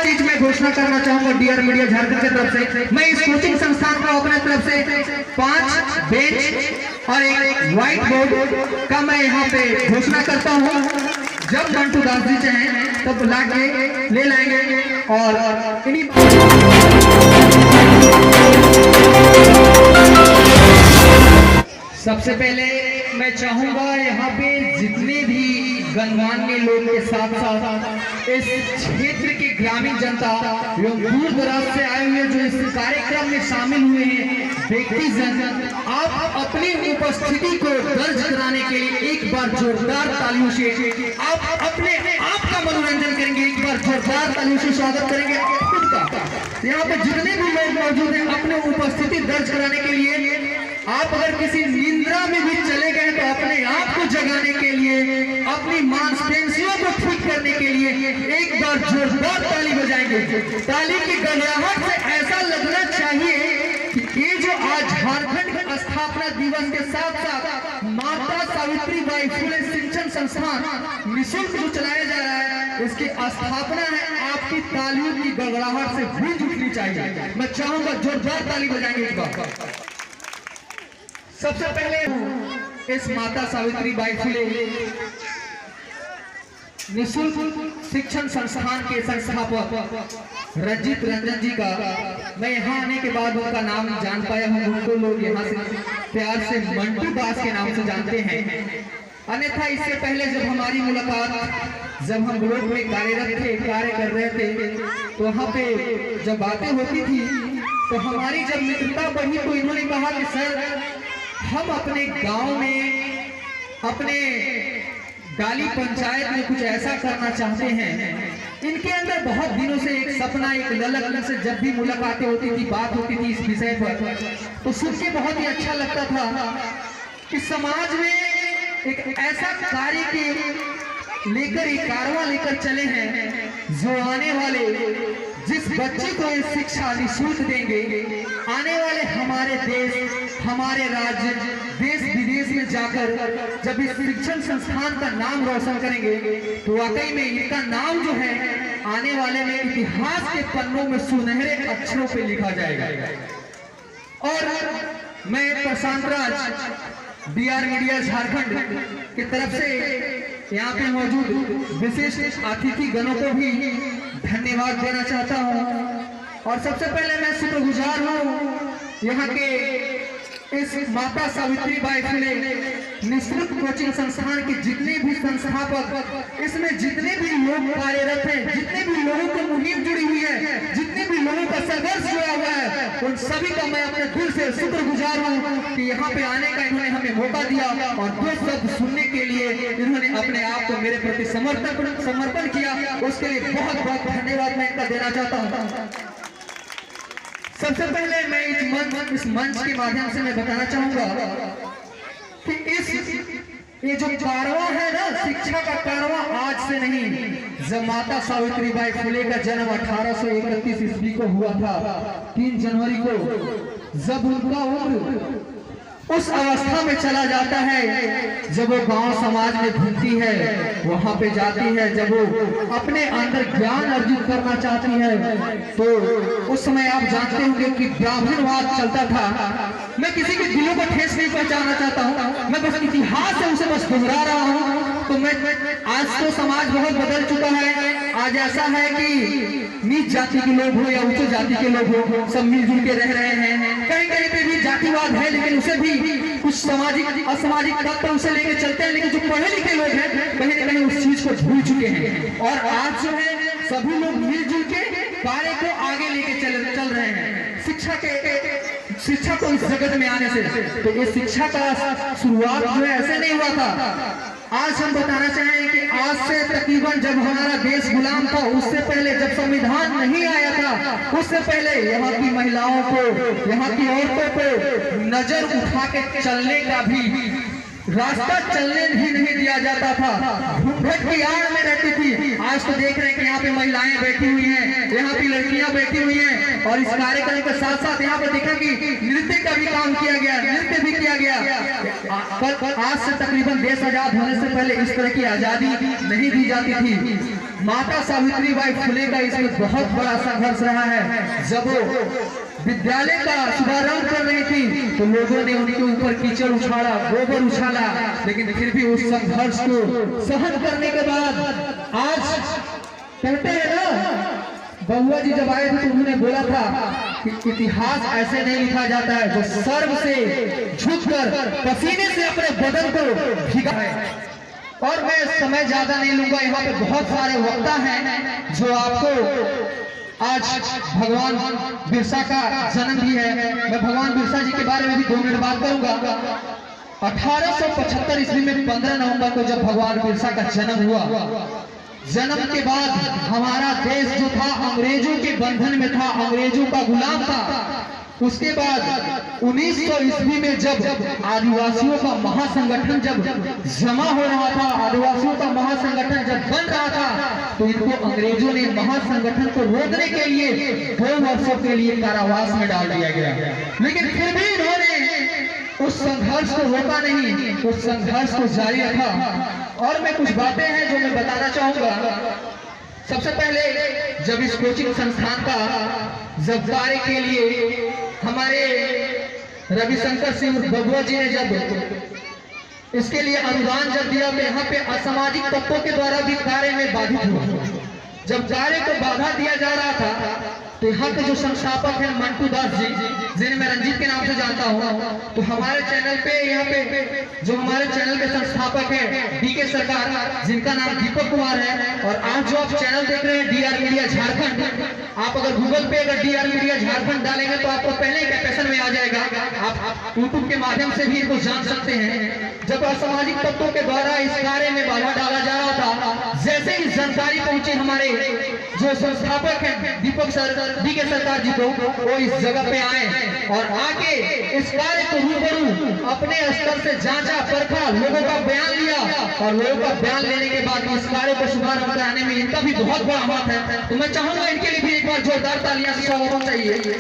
चीज मैं घोषणा करना चाहूंगा डीआर मीडिया झारखंड की तरफ से। मैं इस कोचिंग संस्थान को अपने तरफ से 5 बेंच और एक व्हाइट बोर्ड का मैं यहाँ पे घोषणा करता हूँ। जब मंटू दास जी चाहें तब बुला के ले लाएंगे और सबसे पहले मैं चाहूंगा यहाँ पे जितने भी गणमान्य लोग के साथ साथ इस क्षेत्र की ग्रामीण जनता एवं दूर दराज से आए हुए जो इस कार्यक्रम में शामिल हुए हैं व्यक्ति जन, आप अपनी उपस्थिति को दर्ज कराने के लिए एक बार जोरदार तालियों से आप अपने आप का मनोरंजन करेंगे। एक बार जोरदार तालियों से स्वागत करेंगे खुद का। यहाँ पे जितने भी लोग मौजूद हैं अपने उपस्थिति दर्ज कराने के लिए, आप अगर किसी निंद्रा में भी चले गए तो अपने आप को जगाने के लिए, अपनी मांसपेशियों को ठीक करने के लिए एक बार जोरदार ताली बजाएंगे। ताली की गड़गड़ाहट से ऐसा लगना चाहिए कि ये जो आज झारखंड का स्थापना दिवस के साथ साथ माता सावित्रीबाई फुले शिक्षण संस्थान निःशुल्क जो चलाया जा रहा है इसकी स्थापना है। आपकी तालियों की गड़गड़ाहट से गूंज उठनी चाहिए। मैं चाहूंगा जोरदार ताली बजाएंगे एक बार। सबसे पहले इस माता सावित्रीबाई फुले निःशुल्क शिक्षण संस्थान के संस्थापक रंजीत रंजन जी का मैं यहाँ आने के बाद उनका नाम जान पाया हूँ। उनको लोग यहाँ से प्यार से मंटू दास के नाम से जानते हैं। अन्यथा इससे पहले जब हमारी मुलाकात जब हम ब्लॉक में कार्यरत थे, कार्य कर रहे थे, तो वहाँ पे जब बातें होती थी तो हमारी जब मित्रता बढ़ी तो इन्होंने कहा कि सर हम अपने गांव में अपने डाली पंचायत में कुछ ऐसा करना चाहते हैं। इनके अंदर बहुत दिनों से एक सपना, एक ललक से जब भी मुलाकातें होती थी, बात होती थी इस विषय पर, तो सुन के बहुत ही अच्छा लगता था कि समाज में एक ऐसा कार्य के लेकर एक कारवां लेकर चले हैं जो आने वाले जिस बच्चे को ये शिक्षा निःशुल्क देंगे, आने वाले हमारे देश, हमारे राज्य, देश विदेश में जाकर जब इस शिक्षण संस्थान का नाम रोशन करेंगे तो वाकई में इनका नाम जो है आने वाले में इतिहास के पन्नों में सुनहरे अक्षरों पे लिखा जाएगा। और मैं प्रशांत राज डीआर मीडिया झारखंड की तरफ से यहाँ पे मौजूद विशिष्ट अतिथि गणों को भी धन्यवाद देना चाहता हूँ। और सबसे पहले मैं शुक्रगुजार हूँ यहाँ के इस माता सावित्रीबाई फुले निःशुल्क कोचिंग संस्थान के जितने भी संस्थापक, इसमें जितने भी लोग कार्यरत हैं, जितने भी लोगों की मुहिम जुड़ी हुई है, जितने भी लोगों का संघर्ष जुड़ा हुआ है, उन सभी का मैं अपने दिल से शुक्रगुजार हूँ कि यहाँ पे आने का इन्होंने हमें मौका दिया और 2 शब्द सुनने के लिए इन्होंने अपने आप को मेरे प्रति समर्पण किया। उसके लिए बहुत बहुत धन्यवाद मैं इनका देना चाहता हूँ। सबसे पहले मैं इस मंच के माध्यम से मैं बताना चाहूंगा कि ये जो कारवां है ना, शिक्षा का कारवां आज से नहीं, जब माता सावित्रीबाई फुले का जन्म 1831 ईस्वी को हुआ था 3 जनवरी को, जब उनका उम्र उस अवस्था में चला जाता है जब वो गांव समाज में घूमती है, वहां पे जाती है, जब वो अपने अंदर ज्ञान अर्जित करना चाहती है, तो उस समय आप जानते होंगे कि ब्राह्मणवाद चलता था। मैं किसी के दिलों को ठेस नहीं पहुंचाना चाहता हूँ, मैं बस इतिहास से उसे बस दोहरा रहा हूँ। तो मैं आज तो समाज बहुत बदल चुका है। आज ऐसा है कि नीच जाति के लोग हो या उच्च जाति के लोग हो, सब मिलजुल के रह रहे हैं। कहीं कहीं पे भी जातिवाद है, लेकिन उसे भी कुछ सामाजिक असामाजिक तत्व उसे लेके चलते हैं, लेकिन जो पढ़े लिखे लोग हैं कहीं ना कहीं उस चीज को भूल चुके हैं। और आज जो है सभी लोग मिलजुल के कार्य को आगे लेके चल रहे हैं। शिक्षा को इस जगत में आने से, तो ये शिक्षा का शुरुआत जो है ऐसे नहीं हुआ था। आज हम बताना चाहेंगे कि आज से तकरीबन जब हमारा देश गुलाम था, उससे पहले जब संविधान नहीं आया था, उससे पहले यहाँ की महिलाओं को, यहाँ की औरतों को नजर उठा के चलने का भी रास्ता चलने भी नहीं दिया जाता था, घूंघट की आड़ में रहती थी। आज तो देख रहे हैं कि यहाँ पे महिलाएं बैठी हुई हैं, यहाँ की लड़कियां बैठी हुई हैं, और इस कार्यक्रम के साथ साथ यहाँ पे देखा कि नृत्य का भी काम किया गया, नृत्य भी किया गया। आज से तकरीबन देश आजाद होने से पहले इस तरह की आजादी नहीं दी जाती थी। माता सावित्रीबाई फुले का इसमें बहुत बड़ा संघर्ष रहा है। जब वो विद्यालय का शुभारंभ कर रही थी तो लोगों ने उनके ऊपर कीचड़ उछाला, गोबर उछाला, लेकिन फिर भी उस संघर्ष को सहन करने के बाद आज कहते हैं ना, बउआ जी जब आए थे तो उन्होंने बोला था कि इतिहास ऐसे नहीं लिखा जाता है जो सर्व से झुककर पसीने से अपने बदन को भीगा है। और मैं समय ज्यादा नहीं लूंगा, यहाँ पे बहुत सारे वक्ता हैं जो आपको आज भगवान बिरसा का जन्म भी है। मैं भगवान बिरसा जी के बारे में भी 2 मिनट बात करूंगा। 1875 ईस्वी में 15 नवंबर को जब भगवान बिरसा का जन्म हुआ, जन्म के बाद हमारा देश जो था अंग्रेजों के बंधन में था, अंग्रेजों का गुलाम था। उसके बाद 1900 ईस्वी में जब आदिवासियों का महासंगठन जब जमा हो रहा था, आदिवासियों का महासंगठन जब बन रहा था, तो इनको अंग्रेजों ने महासंगठन को रोकने के लिए 2 वर्षों के लिए कारावास में डाल दिया गया। लेकिन फिर भी इन्होंने उस संघर्ष को रोका नहीं, उस संघर्ष को जारी रखा। और मैं कुछ बातें हैं जो मैं बताना चाहूंगा। सबसे पहले जब इस कोचिंग संस्थान का जब कार्य के लिए हमारे रविशंकर सिंह बबुआ जी ने जब इसके लिए अनुदान जब दिया तो यहाँ पे असामाजिक तत्वों के द्वारा भी कार्य में बाधित हुआ। जब कार्य को बाधा दिया जा रहा था तो यहाँ के जो संस्थापक हैं मंटू दास जी, जिन्हें मैं रंजीत के नाम से जानता हूँ, तो हमारे चैनल पे यहाँ पे जो हमारे चैनल के संस्थापक हैं डीके सरकार, जिनका नाम दीपक कुमार है। और आज जो आप चैनल देख रहे हैं डीआर मीडिया झारखंड, आप अगर गूगल पे अगर डीआर मीडिया झारखंड डालेंगे तो आपको पहले ही कैप्शन में आ जाएगा। आप यूट्यूब के माध्यम से भी इनको जान सकते हैं। जब असामाजिक तत्वों के द्वारा इस कार्य में बाधा डाला जा रहा था, जैसे ही जानकारी पहुंची हमारे जो संस्थापक हैं दीपक सर, डीके सरकार जी को, वो इस जगह पे आए और आके इस कार्य को रूबरू अपने स्तर से जांचा परखा, लोगों का बयान लिया। और लोगों का बयान लेने के बाद इस कार्य को शुभारंभ कराने में इनका भी बहुत बड़ा हाथ है। तो मैं चाहूंगा इनके लिए भी एक बार जोरदार तालियां से स्वागत होना चाहिए।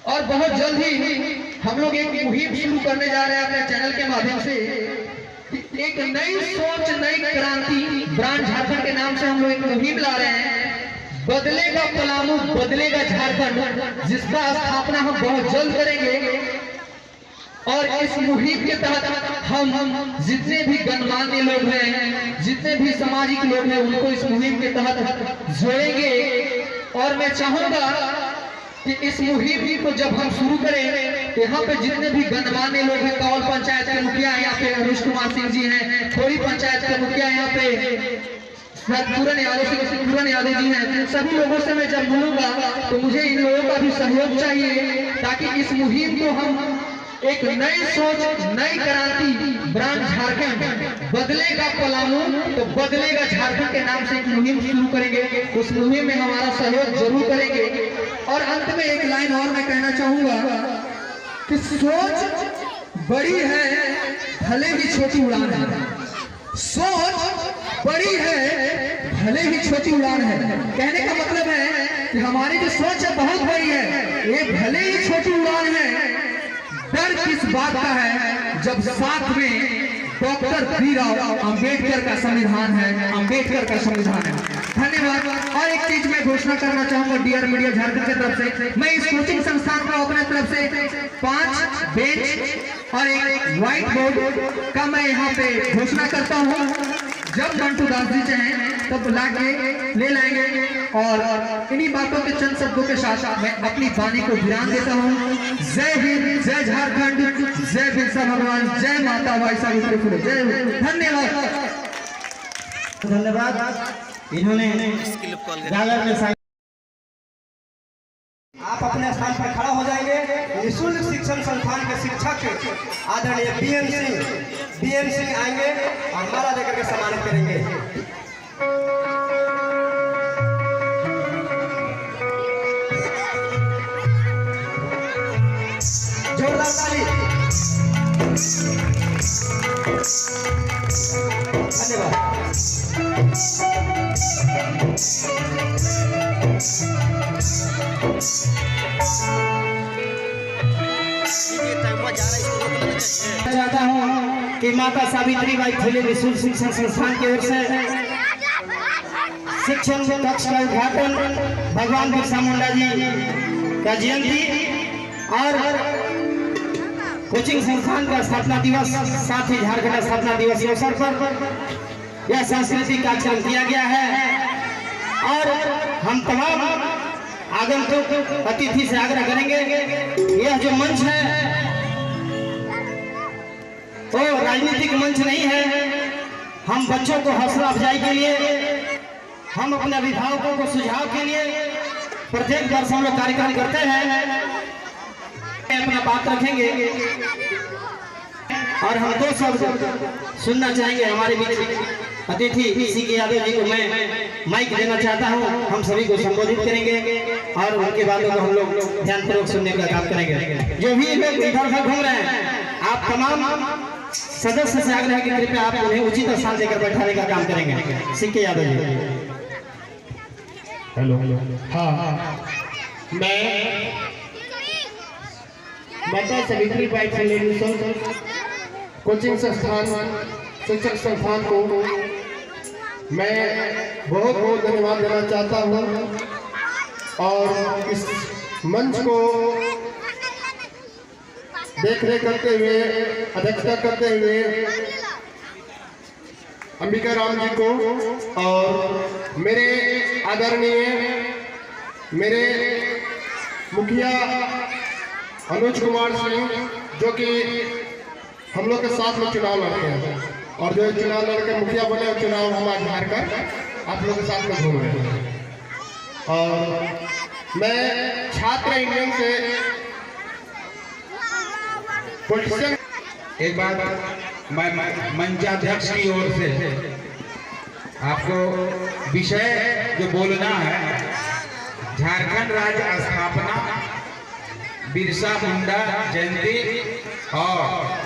और बहुत जल्द ही हम लोग एक मुहिम शुरू करने जा रहे हैं अपने चैनल के माध्यम से। एक नई सोच, नई क्रांति ब्रांड झारखंड के नाम से हम लोग एक मुहिम ला रहे हैं। बदलेगा पलामू, बदलेगा झारखंड, जिसका स्थापना हम बहुत जल्द करेंगे। और इस मुहिम के तहत हम जितने भी गणमान्य लोग हैं, जितने भी सामाजिक लोग हैं, उनको इस मुहिम के तहत जोड़ेंगे। और मैं चाहूंगा कि इस मुहिम को जब हम शुरू करें, यहाँ पे जितने भी गणमान्य लोग हैं, कौल पंचायत के मुखिया यहाँ पे अनुज कुमार सिंह जी हैं, खोरी पंचायत के मुखिया यहाँ पे पूरन यादव जी हैं, सभी लोगों से मैं जब मिलूंगा तो मुझे इन लोगों का भी सहयोग चाहिए, ताकि इस मुहिम को हम एक नई सोच, नई क्रांति ब्रांड झारखंड, बदलेगा पलामू तो बदलेगा झारखंड के नाम से एक मुहिम शुरू करेंगे। उस मुहिम में हमारा सहयोग जरूर करेंगे। और अंत में एक लाइन और मैं कहना चाहूंगा कि सोच बड़ी है भले ही छोटी उड़ान है। सोच बड़ी है भले ही छोटी उड़ान है। कहने का मतलब है कि हमारी जो सोच है बहुत बड़ी है, ये भले ही छोटी उड़ान है। डर किस बात का है जब साथ में डॉक्टर भीमराव अंबेडकर का संविधान है, अंबेडकर का संविधान है। धन्यवाद। और एक चीज मैं घोषणा करना चाहूंगा डीआर मीडिया झारखंड की तरफ से, मैं इस कोचिंग संस्थान को अपने तरफ से 5 बेंच और एक व्हाइट बोर्ड का मैं यहाँ पे घोषणा करता हूँ। जब मंटू दास जी चाहें तब लाके ले लाएंगे। और इन्हीं बातों के चंद शब्दों के साथ मैं अपनी वाणी को विराम देता हूँ। जय हिंद, जय झारखंड, जय बिरसा भगवान, जय माता भाई सावित्री फुले, जय हिंद। धन्यवाद। धन्यवाद। इन्होंने गागर में आप अपने स्थान पर खड़ा हो जाएंगे। निःशुल्क शिक्षण संस्थान के शिक्षक आदरणीय बीएम सिंह आएंगे और माला देकर के सम्मानित करेंगे। जोरदार ताली। धन्यवाद। चाहता हूँ कि माता सावित्रीबाई फुले निःशुल्क शिक्षण संस्थान की ओर से शिक्षण कक्ष का उद्घाटन, भगवान बिरसा मुंडा जी का जयंती और कोचिंग संस्थान का स्थापना दिवस, साथ ही झारखंड स्थापना दिवस के अवसर पर यह सांस्कृतिक कार्यक्रम किया गया है। और हम तमाम आगंतुक अतिथि से आग्रह करेंगे, यह जो मंच है तो राजनीतिक मंच नहीं है। हम बच्चों को हौसला अफजाई के लिए, हम अपने अभिभावकों को सुझाव के लिए प्रत्येक वर्ष हम लोग कार्यक्रम करते हैं, अपना बात रखेंगे और हम दो शब्द सुनना चाहेंगे। हमारे बीच अतिथि सी के यादव जी को मैं माइक देना चाहता हूं। हम सभी को संबोधित करेंगे और उनकी बातों को हम लोग ध्यानपूर्वक सुनने का काम करेंगे। जो भी लोग इधर उधर घूम रहे हैं, आप तमाम सदस्य से आग्रह है कि कृपया आप उन्हें उचित स्थान देकर बैठाने का काम करेंगे। सी के यादव जी। हेलो। हाँ, मैं माता सावित्री बाई फुले कोचिंग संस्थान, शिक्षक संस्थान को मैं बहुत बहुत धन्यवाद देना चाहता हूँ और इस मंच को देखरेख करते हुए, अध्यक्षता करते हुए अंबिका राम जी को और मेरे आदरणीय मेरे मुखिया अनुज कुमार सिंह, जो कि हम लोग के साथ में चुनाव लड़ते हैं और जो चुनाव लड़कर मुखिया बने, चुनाव हमारे हार कर आप लोग के साथ में घूम रहे हैं। और मैं छात्र यूनियन से पॉलिटिशियन, एक बात मैं मंचाध्यक्ष की ओर से आपको विषय जो बोलना है, झारखंड राज्य स्थापना, बिरसा मुंडा जयंती और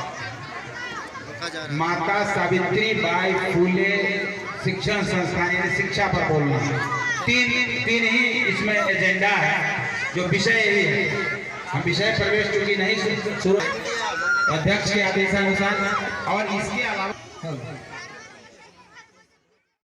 माता सावित्री बाई फुले शिक्षण संस्थान, यानी शिक्षा पर बोलना है। तीन ही इसमें एजेंडा है, जो विषय यही है। हम विषय प्रवेश चूंकि नहीं शुरू, अध्यक्ष के आदेशानुसार और इसके अलावा